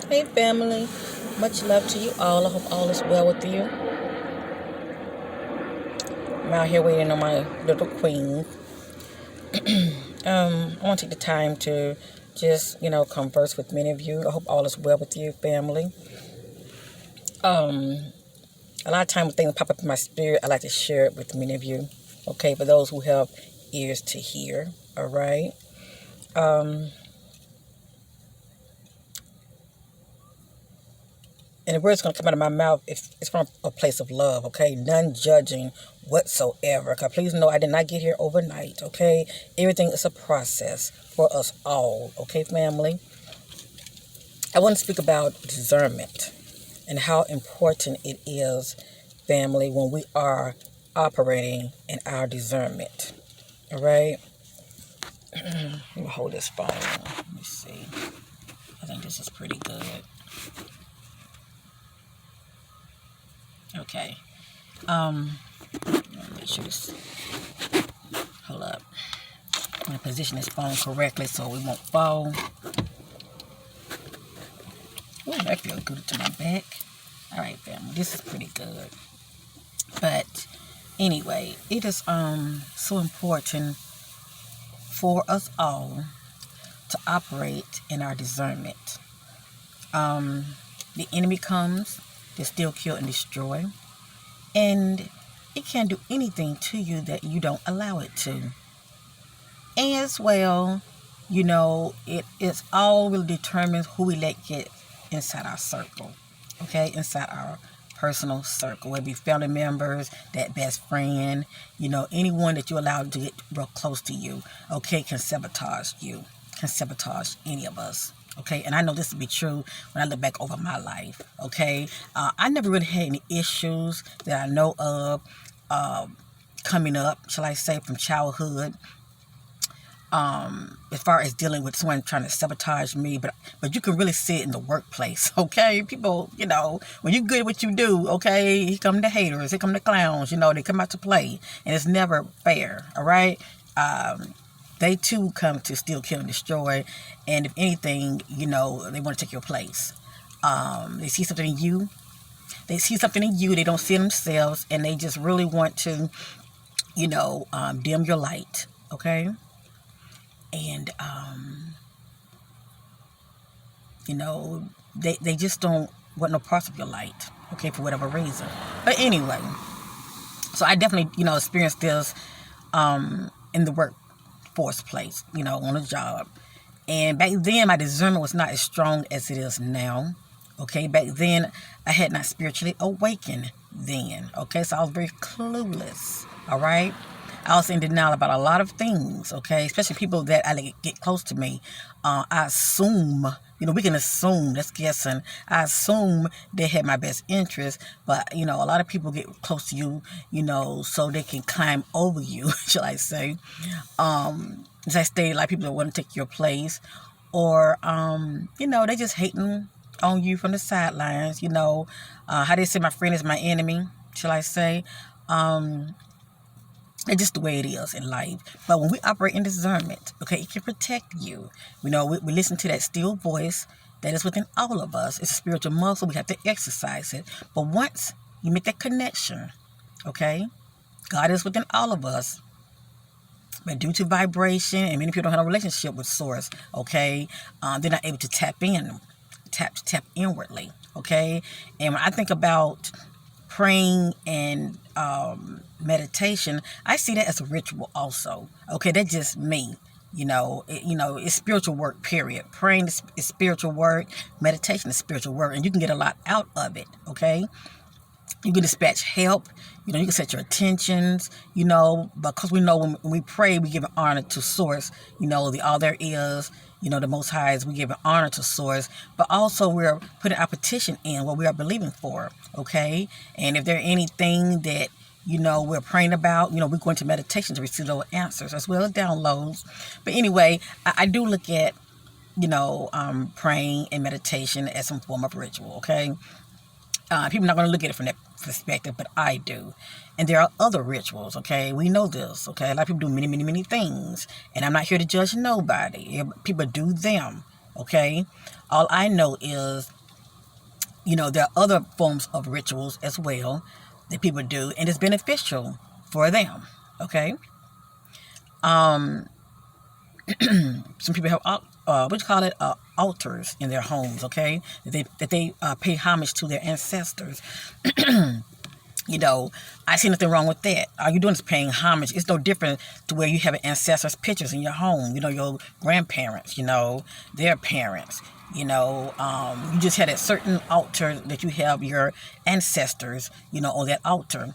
Hey family, much love to you all. I hope all is well with you. I'm out here waiting on my little queen. I want to take the time to just, converse with many of you. I hope all is well with you, family. A lot of times things pop up in my spirit, I like to share it with many of you. Okay, for those who have ears to hear. All right. And the words going to come out of my mouth, it's from a place of love, okay? None judging whatsoever. Okay, please know I did not get here overnight, okay? Everything is a process for us all, okay, family? I want to speak about discernment and how important it is, family, when we are operating in our discernment, all right? Let me hold this phone. Let me see. I think this is pretty good. Okay. Make sure this. Hold up. I'm gonna position this phone correctly so we won't fall. Oh, that feels good to my back. All right, family. This is pretty good. But anyway, it is so important for us all to operate in our discernment. The enemy comes to steal, kill, and destroy. And it can't do anything to you that you don't allow it to. As well, it's all really determines who we let get inside our circle. Okay, inside our personal circle. Whether it be family members, that best friend, anyone that you allow to get real close to you, okay, can sabotage you. Can sabotage any of us. Okay, and I know this to be true when I look back over my life. Okay, I never really had any issues that I know of coming up, shall I say, from childhood. As far as dealing with someone trying to sabotage me, but you can really see it in the workplace. Okay, people, when you're good at what you do, okay, here come the haters, here come the clowns. They come out to play, and it's never fair. All right. They too come to steal, kill, and destroy. And if anything, they want to take your place. They see something in you. They see something in you. They don't see it themselves, and they just really want to, dim your light. Okay. And, they just don't want no parts of your light. Okay, for whatever reason. But anyway, so I definitely, experienced this in the workforce place, on a job. And back then, my discernment was not as strong as it is now. Okay, back then, I had not spiritually awakened then. Okay, so I was very clueless. All right. I was in denial about a lot of things. Okay, especially people that I get close to me. I assume, we can assume, that's guessing. I assume they had my best interest, but, a lot of people get close to you, so they can climb over you, shall I say. As I stated, a lot of people that want to take your place, or, they just hating on you from the sidelines, how they say my friend is my enemy, shall I say. It's just the way it is in life. But when we operate in discernment, okay, it can protect you. We listen to that still voice that is within all of us. It's a spiritual muscle. We have to exercise it. But once you make that connection, okay, God is within all of us. But due to vibration, and many people don't have a relationship with Source, okay, they're not able to tap inwardly, okay. And when I think about praying and meditation, I see that as a ritual also. Okay, that's just me. It's spiritual work, period. Praying is spiritual work. Meditation is spiritual work. And you can get a lot out of it, okay? You can dispatch help. You can set your intentions, because we know when we pray, we give an honor to Source, the all there is, the Most High is, we give an honor to Source, but also we're putting our petition in, what we are believing for, okay? And if there anything that, we're praying about, we're going to meditation to receive those answers as well as downloads. But anyway, I do look at, praying and meditation as some form of ritual, okay? People are not going to look at it from that perspective, but I do. And there are other rituals, okay? We know this, okay? A lot of people do many, many, many things. And I'm not here to judge nobody. People do them, okay? All I know is there are other forms of rituals as well that people do, and it's beneficial for them. Okay. Some people have what you call it, altars in their homes. Okay, that they pay homage to their ancestors. I see nothing wrong with that. All you're doing is paying homage. It's no different to where you have ancestors' pictures in your home. Your grandparents, their parents. You just had a certain altar that you have your ancestors, on that altar.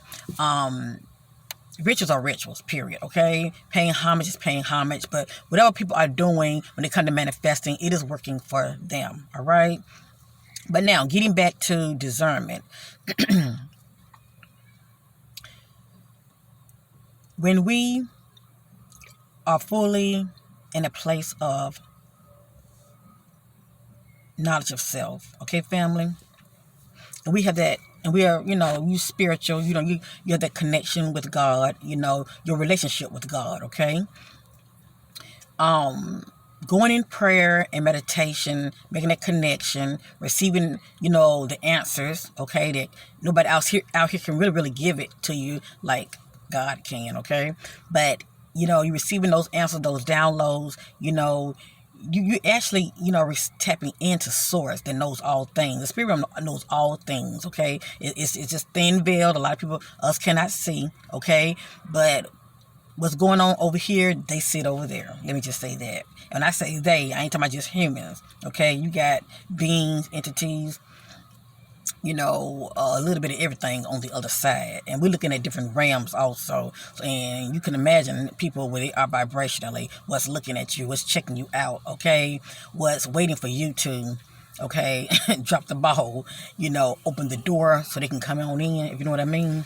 Rituals are rituals, period, okay? Paying homage is paying homage, but whatever people are doing when they come to manifesting, it is working for them, all right? But now, getting back to discernment. When we are fully in a place of knowledge of self, okay, family? And we have that, and we are, you spiritual, you have that connection with God, your relationship with God, okay? Going in prayer and meditation, making that connection, receiving, the answers, okay, that nobody else out here can really, really give it to you like God can, okay? But, you're receiving those answers, those downloads, you actually, tapping into source that knows all things. The spirit realm knows all things, okay? It's just thin veiled. A lot of people, us cannot see, okay? But what's going on over here, they sit over there. Let me just say that. And I say they, I ain't talking about just humans, okay? You got beings, entities, a little bit of everything on the other side. And we're looking at different realms also. And you can imagine people where they are vibrationally, what's looking at you, what's checking you out, okay? What's waiting for you to, okay, drop the ball, open the door so they can come on in, if you know what I mean.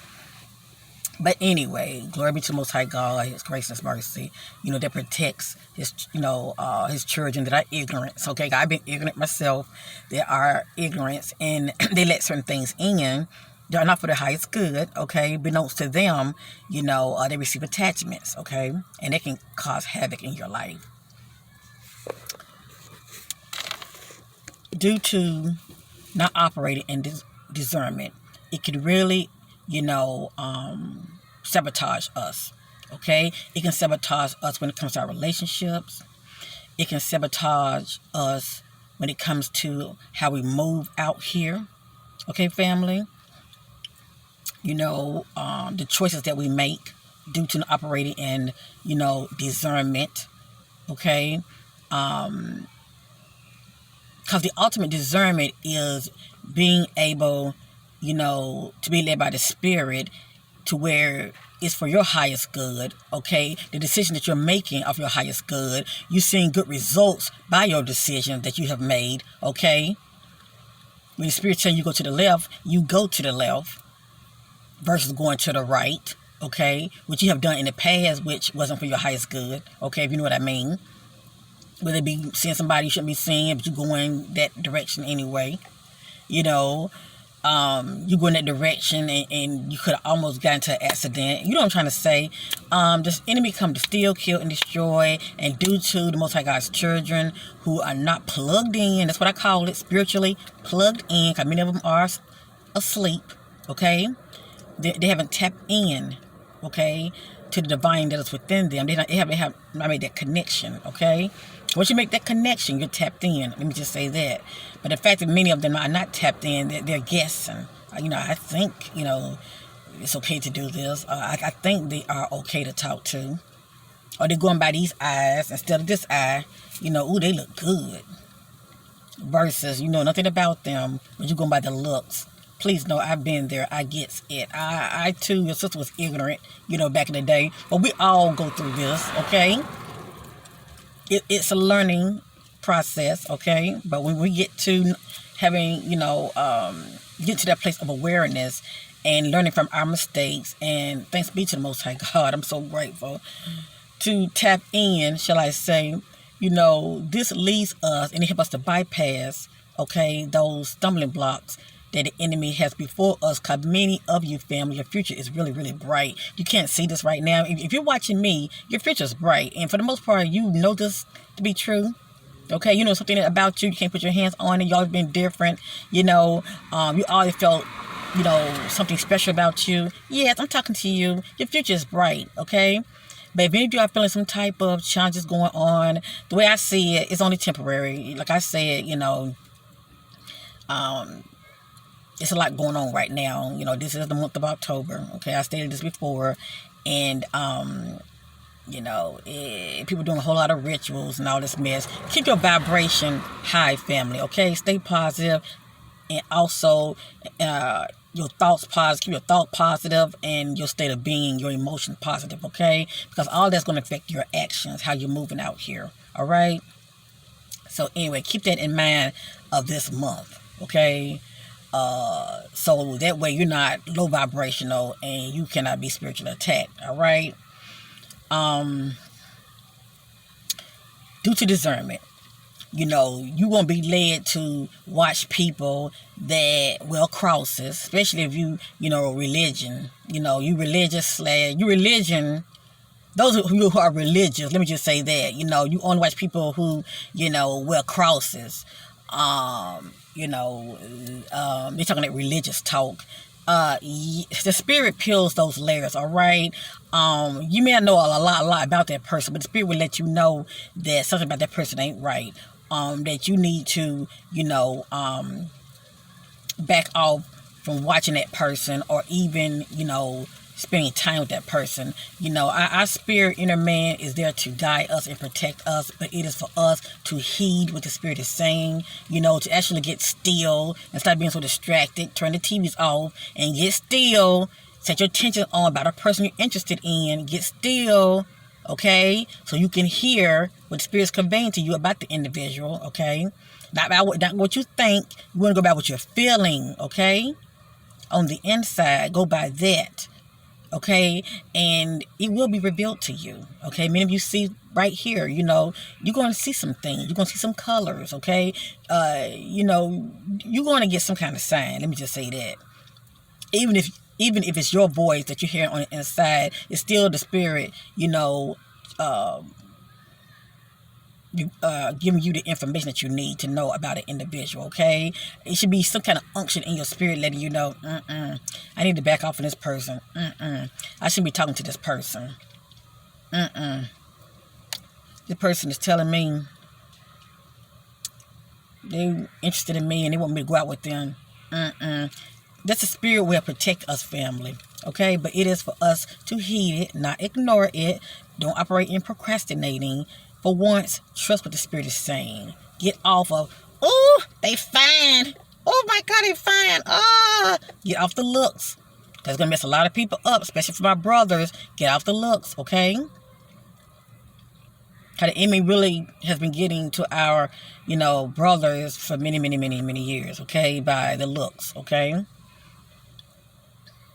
But anyway, glory be to the Most High God, His grace and His mercy, that protects His, His children that are ignorant. Okay, I've been ignorant myself. There are ignorance, and they let certain things in. They're not for the highest good, okay? Beknownst to them, they receive attachments, okay? And they can cause havoc in your life. Due to not operating in discernment, it could really sabotage us, okay? It can sabotage us when it comes to our relationships. It can sabotage us when it comes to how we move out here, okay, family? The choices that we make due to operating in, discernment, okay? Because the ultimate discernment is being able to be led by the Spirit to where it's for your highest good, okay? The decision that you're making of your highest good, you're seeing good results by your decision that you have made, okay? When the Spirit tells you go to the left, you go to the left versus going to the right, okay? Which you have done in the past, which wasn't for your highest good, okay? If you know what I mean. Whether it be seeing somebody you shouldn't be seeing, but you're going that direction anyway, you go in that direction and you could have almost got into an accident. You know what I'm trying to say? This enemy come to steal, kill, and destroy. And due to the Most High God's children who are not plugged in, that's what I call it, spiritually plugged in, because many of them are asleep, okay? They haven't tapped in, okay, to the divine that is within them. They haven't made that connection, okay? Once you make that connection, you're tapped in. Let me just say that. But the fact that many of them are not tapped in, they're guessing. I think, it's okay to do this. I think they are okay to talk to. Or they're going by these eyes instead of this eye. Ooh, they look good. Versus, nothing about them, but you're going by the looks. Please know I've been there. I get it. I too, your sister was ignorant, back in the day. But we all go through this, okay? It's a learning process, okay? But when we get to having, get to that place of awareness and learning from our mistakes, and thanks be to the Most High God, I'm so grateful to tap in, shall I say, this leads us and it helps us to bypass, okay, those stumbling blocks that the enemy has before us, because many of you, family, your future is really, really bright. You can't see this right now. If you're watching me, your future is bright. And for the most part, you know this to be true. Okay, you know something about you can't put your hands on it. You always been different. You know, you always felt, you know, something special about you. Yes, I'm talking to you. Your future is bright. Okay, but if any of you are feeling some type of challenges going on, the way I see it, it's only temporary. Like I said, you know, it's a lot going on right now. You know, this is the month of October. Okay, I stated this before, and you know, people doing a whole lot of rituals and all this mess. Keep your vibration high, family, okay? Stay positive, and also your thoughts positive. Keep your thought positive and your state of being, your emotion positive, okay? Because all that's going to affect your actions, how you're moving out here, all right? So anyway, keep that in mind of this month, okay? So that way you're not low vibrational and you cannot be spiritually attacked, all right? Due to discernment, you know, you won't be led to watch people that wear crosses, especially if you know, religion, you know, you religious / you religion, those who are religious, let me just say that, you know, you only watch people who, you know, wear crosses, you know, they're talking that religious talk. The spirit peels those layers, all right? You may not know a lot about that person, but the spirit will let you know that something about that person ain't right. That you need to, you know, back off from watching that person, or even, you know, spending time with that person. You know, our spirit inner man is there to guide us and protect us, but it is for us to heed what the spirit is saying, you know, to actually get still and stop being so distracted. Turn the TVs off and get still. Set your attention on about a person you're interested in. Get still, okay, so you can hear what the spirit's conveying to you about the individual, okay? Not what you think. You want to go by what you're feeling, okay? On the inside, go by that. Okay, and it will be revealed to you. Okay, many of you see right here, you know, you're going to see some things. You're going to see some colors. Okay, you know, you're going to get some kind of sign. Let me just say that. Even if it's your voice that you hear on the inside, it's still the spirit, you know, giving you the information that you need to know about an individual, okay? It should be some kind of unction in your spirit letting you know, I need to back off from this person. I shouldn't be talking to this person. This person is telling me they're interested in me and they want me to go out with them. That's the spirit will protect us, family, okay? But it is for us to heed it, not ignore it. Don't operate in procrastinating. For once, trust what the spirit is saying. Get off of, oh, they fine. Oh my God, they fine. Get off the looks. That's going to mess a lot of people up, especially for my brothers. Get off the looks, okay? How the enemy really has been getting to our, you know, brothers for many years, okay? By the looks, okay?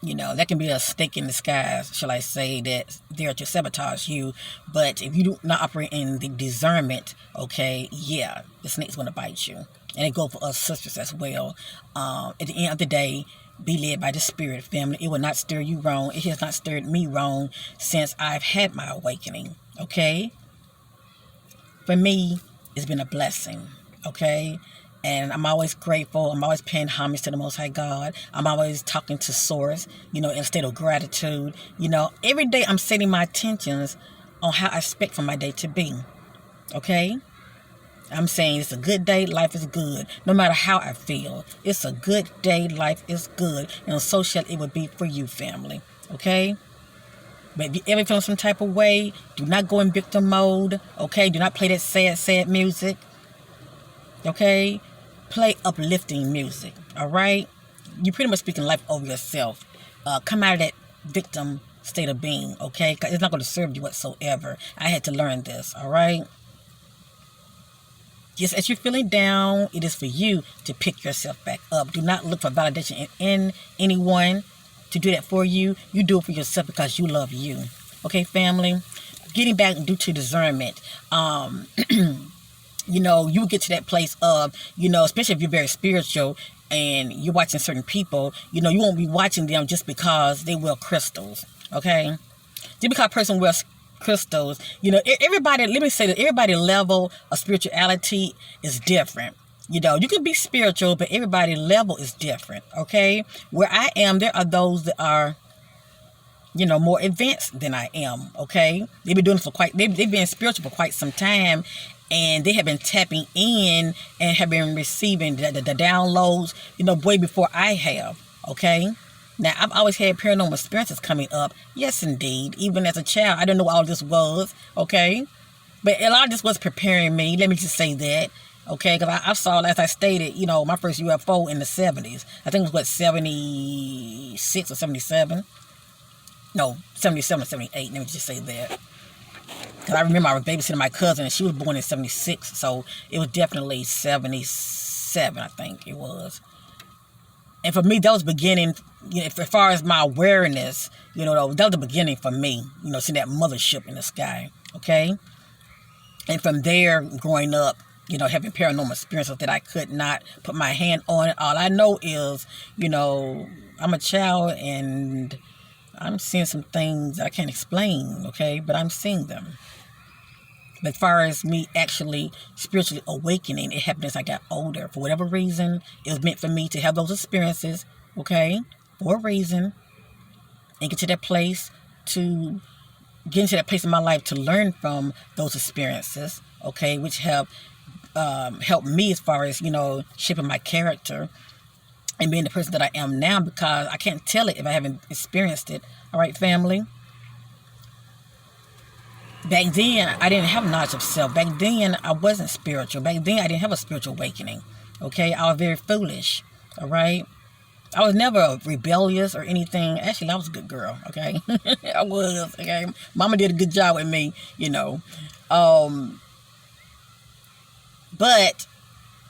You know, that can be a snake in disguise, shall I say, that's there to sabotage you. But if you do not operate in the discernment, okay, yeah, the snake's going to bite you. And it goes for us sisters as well. At the end of the day, be led by the spirit, family. It will not steer you wrong. It has not steered me wrong since I've had my awakening, okay? For me, it's been a blessing, okay? And I'm always grateful. I'm always paying homage to the Most High God. I'm always talking to Source, you know, in a state of gratitude. You know, every day I'm setting my intentions on how I expect for my day to be. Okay? I'm saying it's a good day, life is good. No matter how I feel. It's a good day, life is good. And so shall it would be for you, family. Okay? But if you ever feel some type of way, do not go in victim mode. Okay? Do not play that sad music. Okay? Play uplifting music, all right? You're pretty much speaking life over yourself. Come out of that victim state of being, okay? Because it's not going to serve you whatsoever. I had to learn this, all right? Just as you're feeling down, it is for you to pick yourself back up. Do not look for validation in anyone to do that for you. You do it for yourself because you love you. Okay, family? Getting back due to discernment. You know, you get to that place of, you know, especially if you're very spiritual and you're watching certain people, you know, you won't be watching them just because they wear crystals, okay? Just because a person wears crystals. You know, everybody, let me say that everybody level of spirituality is different. You know, you can be spiritual, but everybody level is different, okay? Where I am, there are those that are, you know, more advanced than I am, okay? They've been doing it for they've been spiritual for quite some time, and they have been tapping in and have been receiving the downloads, you know, way before I have, okay? Now, I've always had paranormal experiences coming up. Yes, indeed. Even as a child, I didn't know what all this was, okay? But a lot of this was preparing me. Let me just say that, okay? Because I saw, as I stated, you know, my first UFO in the 70s. I think it was, what, 76 or 77? No, 77 or 78. Let me just say that. Because I remember I was babysitting my cousin, and she was born in 76. So it was definitely 77, I think it was. And for me, that was beginning, you know, as far as my awareness, you know, that was the beginning for me, you know, seeing that mothership in the sky, okay? And from there, growing up, you know, having paranormal experiences that I could not put my hand on it. All I know is, you know, I'm a child and I'm seeing some things I can't explain, okay? But I'm seeing them. But as far as me actually spiritually awakening, it happened as I got older. For whatever reason, it was meant for me to have those experiences, okay? For a reason. And get to that place to get into that place in my life to learn from those experiences, okay? Which have helped me as far as, you know, shaping my character and being the person that I am now, because I can't tell it if I haven't experienced it. All right, family? Back then, I didn't have knowledge of self. Back then, I wasn't spiritual. Back then, I didn't have a spiritual awakening. Okay? I was very foolish. All right? I was never rebellious or anything. Actually, I was a good girl. Okay? I was. Okay? Mama did a good job with me, you know. But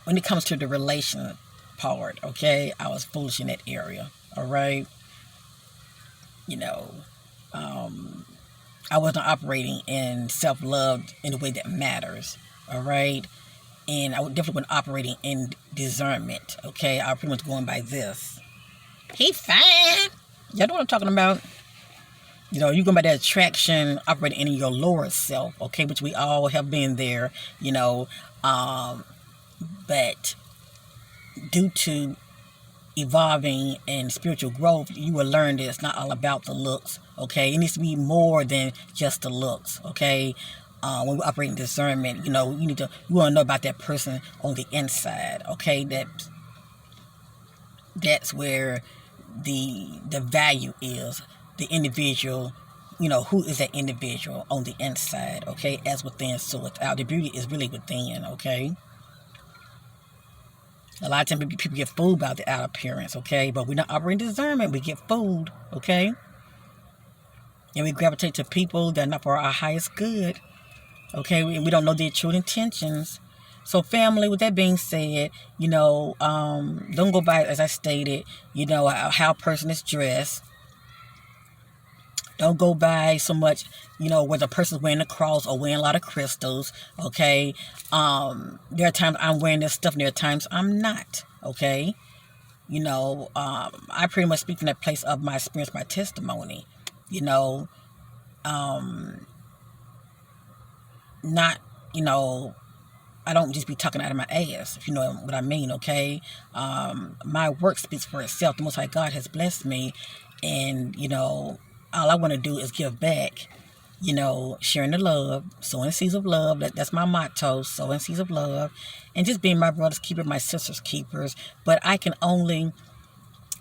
when it comes to the relation part, okay, I was foolish in that area. All right? You know, I wasn't operating in self-love in a way that matters, all right? And I definitely wasn't operating in discernment, okay? I was pretty much going by this. He fine. Y'all know what I'm talking about? You know, you go by that attraction, operating in your lower self, okay? Which we all have been there, you know. But due to evolving and spiritual growth, you will learn that it's not all about the looks, okay? It needs to be more than just the looks, okay? When we operate in discernment, you know, you want to know about that person on the inside, okay? That's where the value is, the individual. You know, who is that individual on the inside, okay? As within, so without. The beauty is really within, okay? A lot of times people get fooled by the outer appearance, okay? But we're not operating discernment. We get fooled, okay? And we gravitate to people that are not for our highest good, okay? We don't know their true intentions. So family, with that being said, you know, don't go by, as I stated, you know, how a person is dressed. Don't go by so much, you know, whether a person's wearing a cross or wearing a lot of crystals, okay? There are times I'm wearing this stuff and there are times I'm not, okay? You know, I pretty much speak from that place of my experience, my testimony, you know. Not, you know, I don't just be talking out of my ass, if you know what I mean, okay? My work speaks for itself. The Most High God has blessed me, and, you know, all I want to do is give back, you know, sharing the love, sowing seeds of love. That's my motto, sowing seeds of love, and just being my brother's keeper, my sister's keepers. But I can only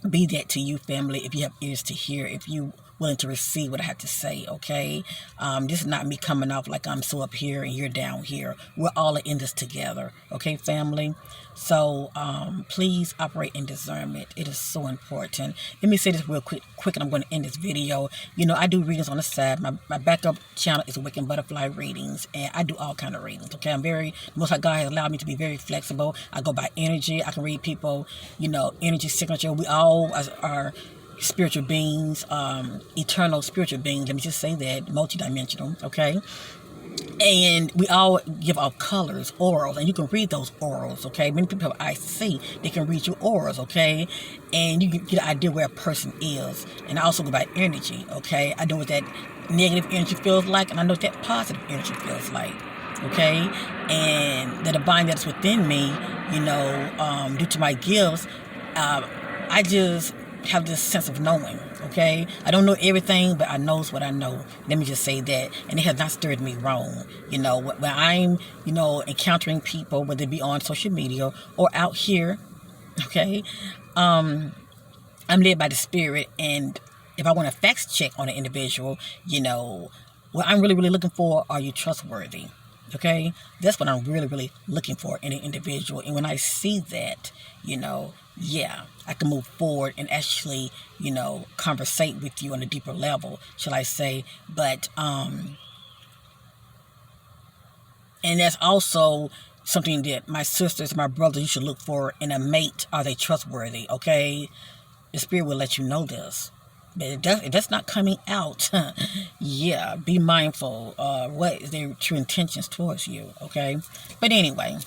be that to you, family, if you have ears to hear, if you willing to receive what I have to say, okay? This is not me coming off like I'm so up here and you're down here. We're all in this together, okay, family? So please operate in discernment. It is so important. Let me say this real quick, and I'm going to end this video. You know, I do readings on the side. My backup channel is Wicked Butterfly Readings, and I do all kind of readings, okay? Most of God has allowed me to be very flexible. I go by energy. I can read people, you know, energy signature. We all are spiritual beings, eternal spiritual beings. Let me just say that, multidimensional, okay? And we all give out colors, orals, and you can read those orals, okay? Many people have IC, they can read your orals, okay? And you can get an idea where a person is. And I also go by energy, okay? I know what that negative energy feels like, and I know what that positive energy feels like, okay? And the divine that's within me, due to my gifts, I just have this sense of knowing, okay? I don't know everything, but I knows what I know. Let me just say that. And it has not stirred me wrong. When I'm, encountering people, whether it be on social media or out here, okay? I'm led by the Spirit, and if I want to fact check on an individual, what I'm really, really looking for, are you trustworthy? Okay? That's what I'm really, really looking for in an individual. And when I see that, yeah, I can move forward and actually, conversate with you on a deeper level, shall I say. But, and that's also something that my sisters, my brothers, you should look for in a mate. Are they trustworthy? Okay? The Spirit will let you know this. But if that's not coming out, yeah, be mindful. What is their true intentions towards you, okay? But anyway,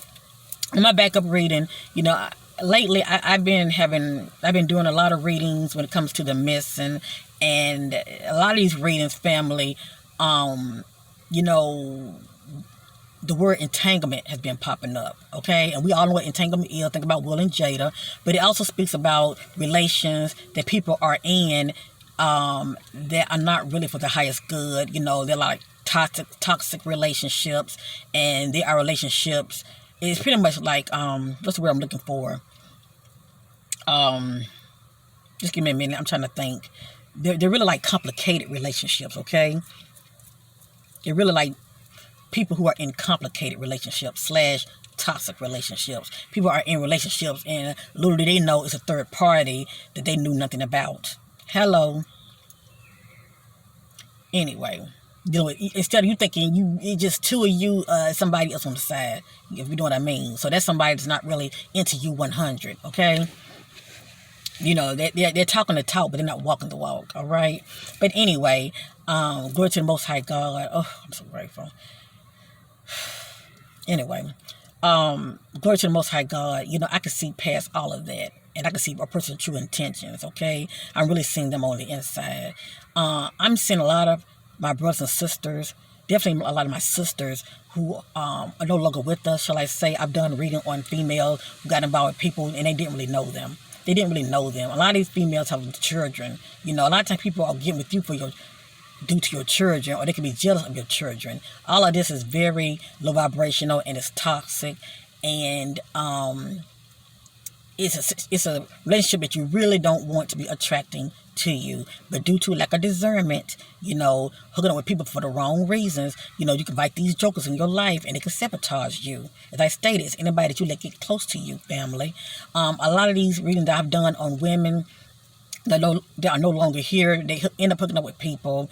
in my backup reading, lately I've been doing a lot of readings when it comes to the myths, and a lot of these readings, family, the word entanglement has been popping up, okay? And we all know what entanglement is. Think about Will and Jada. But it also speaks about relations that people are in that are not really for the highest good. They're like toxic relationships, and they are relationships. It's pretty much like, what's the word I'm looking for? Just give me a minute. I'm trying to think. They're really like complicated relationships, okay? They're really like people who are in complicated relationships / toxic relationships. People are in relationships, and little do they know it's a third party that they knew nothing about. Hello. Anyway, instead of you thinking it's just two of you, somebody else on the side, if you know what I mean. So that's somebody that's not really into you 100, okay? They're talking the talk, but they're not walking the walk, all right? But anyway, glory to the Most High God. Oh, I'm so grateful. Anyway, glory to the Most High God. I can see past all of that, and I can see a person's true intentions, okay? I'm really seeing them on the inside. I'm seeing a lot of my brothers and sisters, definitely a lot of my sisters who are no longer with us, shall I say. I've done reading on females who got involved with people, and they didn't really know them. They didn't really know them. A lot of these females have children. A lot of times people are getting with you due to your children, or they can be jealous of your children. All of this is very low vibrational, and it's toxic, and it's a relationship that you really don't want to be attracting to you. But due to lack of discernment, hooking up with people for the wrong reasons, you can invite these jokers in your life, and they can sabotage you. As I stated, it's anybody that you let get close to you, family. A lot of these readings that I've done on women that are no longer here, they end up hooking up with people,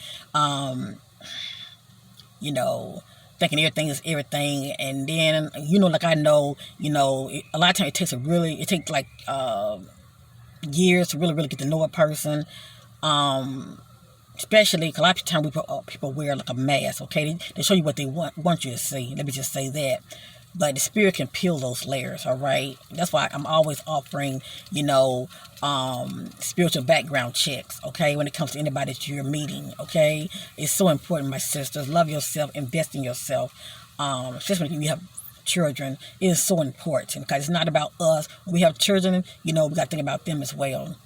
thinking everything is everything. And then, like I know, a lot of times it takes like years to really, really get to know a person. Especially because a lot of times people wear like a mask, okay? They show you what they want you to see. Let me just say that. But the Spirit can peel those layers, all right? That's why I'm always offering, spiritual background checks, okay? When it comes to anybody that you're meeting, okay? It's so important, my sisters. Love yourself. Invest in yourself. Especially when you have children. It is so important because it's not about us. When we have children, we got to think about them as well.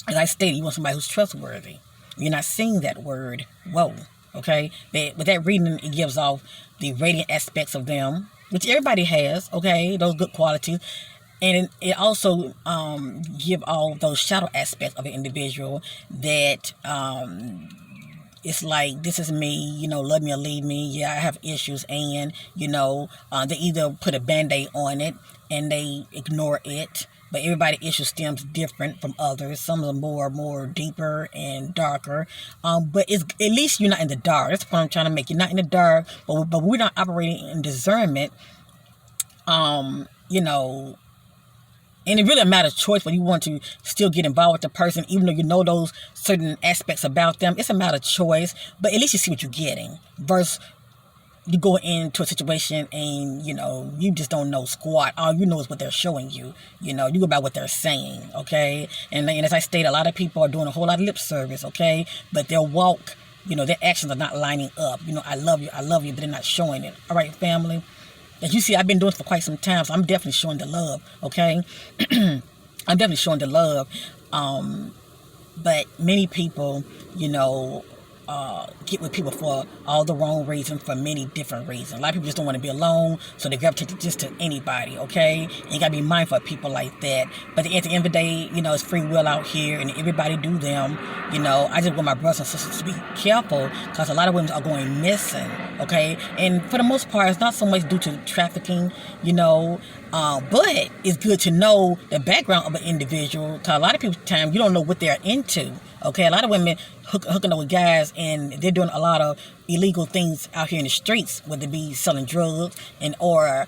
As I stated, you want somebody who's trustworthy. You're not seeing that word, whoa, okay? But that reading, it gives off the radiant aspects of them, which everybody has, okay, those good qualities. And it also give all those shadow aspects of an individual that it's like, this is me, love me or leave me. Yeah, I have issues, and, they either put a Band-Aid on it and they ignore it. But everybody's issue stems different from others. Some are more deeper and darker. But it's, at least you're not in the dark. That's the point I'm trying to make. You're not in the dark, but we're not operating in discernment. And it really a matter of choice, whether you want to still get involved with the person, even though you know those certain aspects about them. It's a matter of choice, but at least you see what you're getting. Versus you go into a situation and, you know, you just don't know squat. All you know is what they're showing you. You know, you go by what they're saying, okay? And as I stated, a lot of people are doing a whole lot of lip service, okay? But their walk, you know, their actions are not lining up. You know, I love you, but they're not showing it. All right, family? As you see, I've been doing this for quite some time, so I'm definitely showing the love, okay? I'm definitely showing the love. But many people, you know, get with people for all the wrong reasons, for many different reasons. A lot of people just don't want to be alone, so they gravitate just to anybody, okay? And you got to be mindful of people like that. But at the end of the day, you know, it's free will out here, and everybody do them. You know, I just want my brothers and sisters to be careful, because a lot of women are going missing, okay? And for the most part, it's not so much due to trafficking, you know, but it's good to know the background of an individual, because a lot of people's time, you don't know what they're into. Okay, a lot of women hooking up with guys, and they're doing a lot of illegal things out here in the streets, whether it be selling drugs or,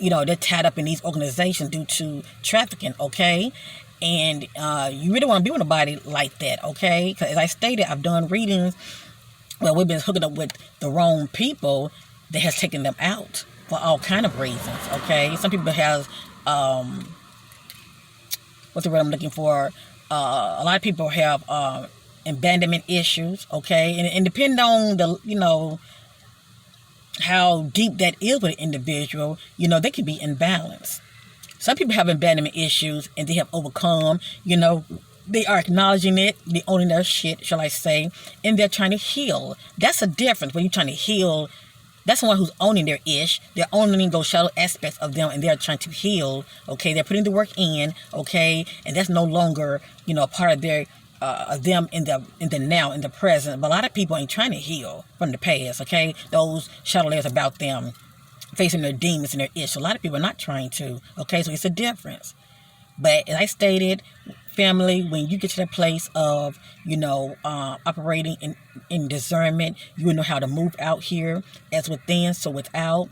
you know, they're tied up in these organizations due to trafficking, okay? And you really want to be with nobody like that, okay? Because as I stated, I've done readings where we've been hooking up with the wrong people that has taken them out for all kind of reasons, okay? Some people have, what's the word I'm looking for? A lot of people have abandonment issues, okay? And depending on the, you know, how deep that is with an individual, you know, they can be imbalanced. Some people have abandonment issues and they have overcome, you know, they are acknowledging it, they're owning their shit, shall I say, and they're trying to heal. That's a difference when you're trying to heal. That's someone who's owning their ish. They're owning those shallow aspects of them, and they're trying to heal. Okay, they're putting the work in. Okay, and that's no longer, you know, a part of their them in the now, in the present. But a lot of people ain't trying to heal from the past. Okay, those shadow layers about them, facing their demons and their ish. So a lot of people are not trying to. Okay, so it's a difference. But as I stated, family, when you get to that place of, you know, operating in discernment, you will know how to move out here as within, so without.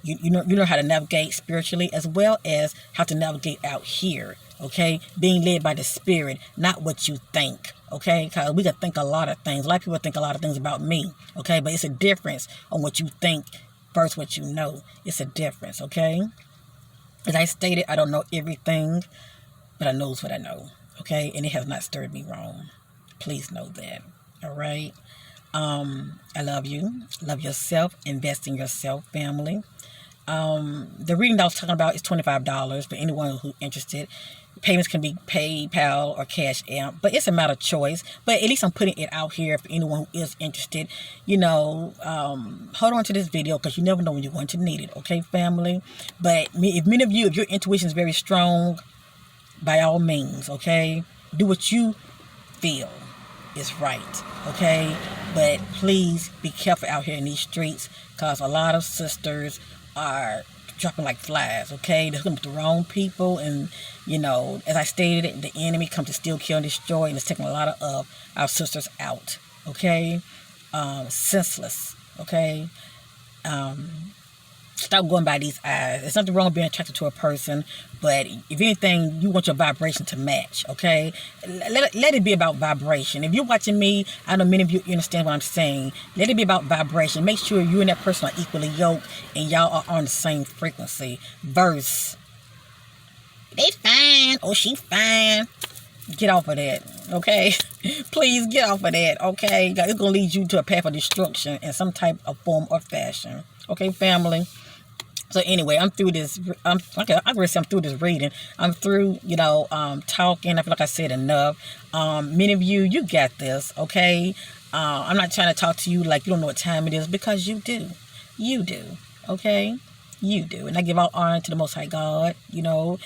You know how to navigate spiritually, as well as how to navigate out here, okay? Being led by the Spirit, not what you think, okay? Because we can think a lot of things. A lot of people think a lot of things about me, okay? But it's a difference on what you think versus what you know. It's a difference, okay? As I stated, I don't know everything, but I knows what I know, okay? And it has not stirred me wrong. Please know that, all right? I love you. Love yourself. Invest in yourself, family. The reading that I was talking about is $25 for anyone who's interested. Payments can be PayPal or Cash App, but it's a matter of choice. But at least I'm putting it out here for anyone who is interested. You know, hold on to this video, because you never know when you're going to need it, okay, family? But if many of you, if your intuition is very strong, by all means, okay, do what you feel is right, okay? But please be careful out here in these streets, because a lot of sisters are dropping like flies, okay? They're hooking with the wrong people, and, you know, as I stated, the enemy comes to steal, kill, and destroy, and it's taking a lot of our sisters out, okay? Senseless, okay? Stop going by these eyes. There's nothing wrong with being attracted to a person, but if anything, you want your vibration to match, okay? Let it be about vibration. If you're watching me, I know many of you understand what I'm saying. Let it be about vibration. Make sure you and that person are equally yoked and y'all are on the same frequency. Verse, they fine. Oh, she fine. Get off of that, okay? Please get off of that, okay? It's going to lead you to a path of destruction in some type of form or fashion. Okay, family? So anyway, I'm through this. I'm through this reading. I'm through, you know, talking. I feel like I said enough. Many of you, you got this, okay? I'm not trying to talk to you like you don't know what time it is, because you do. You do, okay? You do. And I give all honor to the Most High God, you know.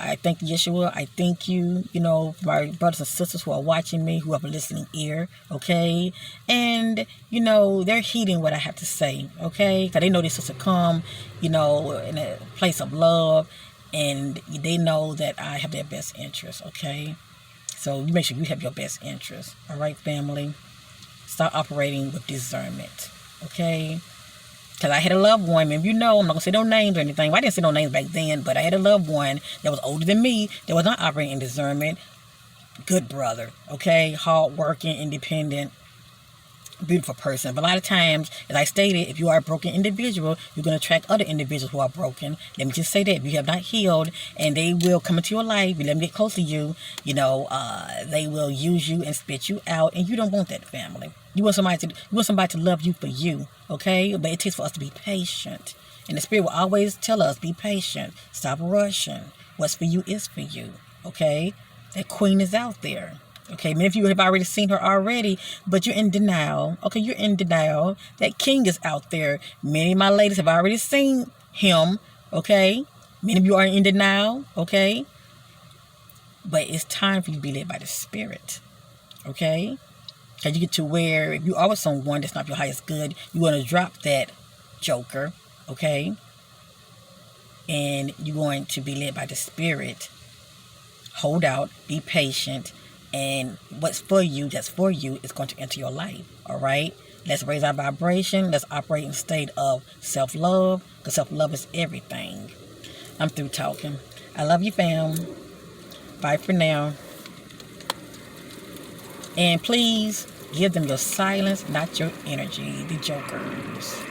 I thank Yeshua. I thank you, you know, my brothers and sisters who are watching me, who have a listening ear, okay? And, you know, they're heeding what I have to say, okay? Because they know this is to come, you know, in a place of love, and they know that I have their best interest, okay? So you make sure you have your best interest, all right, family? Start operating with discernment, okay? Because I had a loved one, and you know, I'm not going to say no names or anything. Well, I didn't say no names back then, but I had a loved one that was older than me that was not operating in discernment. Good brother, okay? Hard-working, independent. beautiful person. But a lot of times, as I stated, if you are a broken individual, you're going to attract other individuals who are broken. Let me just say that. If you have not healed, and they will come into your life, you let them get close to you, they will use you and spit you out, and you don't want that family. You want somebody to love you for you, okay? But it takes for us to be patient. And the Spirit will always tell us, be patient. Stop rushing. What's for you is for you, okay? That queen is out there. Okay, many of you have already seen her already, but you're in denial. Okay, you're in denial. That king is out there. Many of my ladies have already seen him. Okay, many of you are in denial. Okay, but it's time for you to be led by the Spirit. Okay, because you get to where if you are with someone that's not your highest good, you want to drop that joker. Okay, and you're going to be led by the Spirit. Hold out, be patient, and what's for you, that's for you, is going to enter your life. All right? Let's raise our vibration. Let's operate in a state of self-love, because self-love is everything. I'm through talking. I love you, fam. Bye for now. And please give them your silence, not your energy, the jokers.